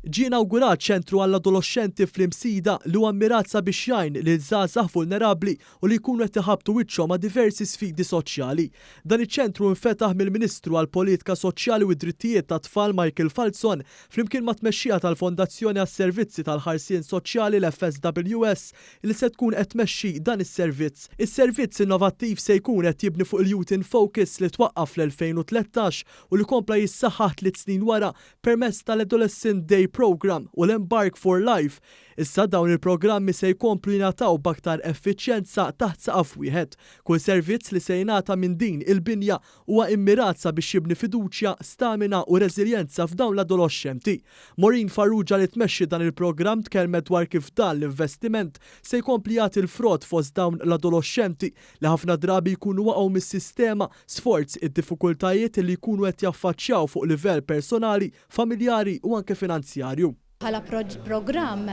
Ġie inawgurat ċentru għall-adolescenti fl-Imsida li huwa mmirat sabiex jgħin lil żgħażagħ vulnerabbli u li jkunu qed iħabbtu wiċċhom ma' diversi sfidi soċjali. Dan iċ-ċentru infetaħ mill-Ministru għall-Politika Soċjali u d-Drittijiet tat-Tfal Michael Falzon flimkien ma' tmexxija tal-Fondazzjoni għas-Servizzi tal-Ħarsien Soċjali l-FSWS li se tkun qed tmexxi dan is-servizz. Is-servizz innovattiv se jkun qed jibni fuq il-Youth in Focus li twaqqaf fl-2013 u li kompla jissaħħaħ 3 snin wara permezz tal-Adolescent Day Program u l-Embark for Life. Issa dawn il-programmi se jkomplu jingħataw b'aktar effiċjenza taħt saqaf wieħed. Kull servizz li se jingħata minn din il-binja huwa immirat sabiex jibni fiduċja, stamina u reżiljenza f'dawn l-adolescenti. Maureen Farrugia li tmexxi dan il-programm tkellmet dwar kif dan l-investiment se jkompli jagħti l-frott fost dawn l-adolescenti li ħafna drabi jkunu waqgħu mis-sistema sforz id-diffikultajiet li jkunu qed jaffaċċjaw fuq livell personali, familjari u anke finanzjarju. Bħala programm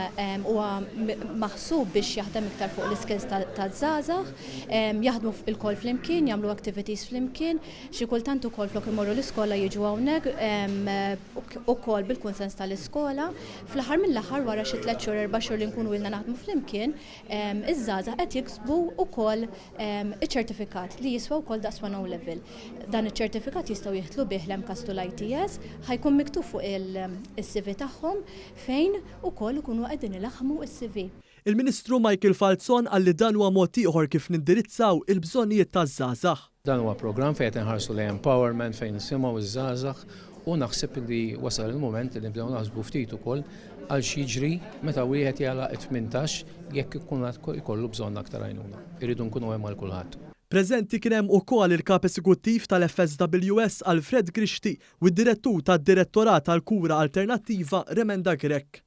huwa maħsub biex jaħdem iktar fuq l-iskills taż-żgħażagħ, jaħdmu il-kol flimkien, jagħmlu activities flimkien, xi kultant ukoll flok imorru l-iskola jiġu hawnhekk ukoll bil-kunsens tal-iskola. Fl-aħħar mill-aħħar wara xi 3 xhur 4 xhur li nkunu ilna naħdmu flimkien, iż-żgħażagħ qed jiksbu wkoll iċ-ċertifikat li jiswa wkoll daqs O level. Dan iċ-ċertifikat jistgħu jieħdlu bih l-MCAS tul ITS, ħajkun miktub fuq il-CV tagħhom fejn ukoll ikunu qegħdin ilaħħmu s-CV. Il-Ministru Michael Falzon qal li dan huwa mod ieħor kif nindirizzaw il-bżonnijiet taż-żgħażagħ. Dan huwa programm fejn qed inħarsu lejn empowerment fejn nisimgħu iż-żgħażagħ u naħseb li wasal il-mument li nibdew naħsbu ftit ukoll għal xi jiġri meta wieħed jagħlaq 18 jekk ikun ikollu bżonn aktar għajnuna. Irridu nkunu hemm għal kulħadd. Preżenti kien hemm ukoll il-Kap Eżekuttiv tal-FSWS Alfred Grixti u d-Direttur tad-Direttorat tal-Kura Alternattiva Remenda Grek.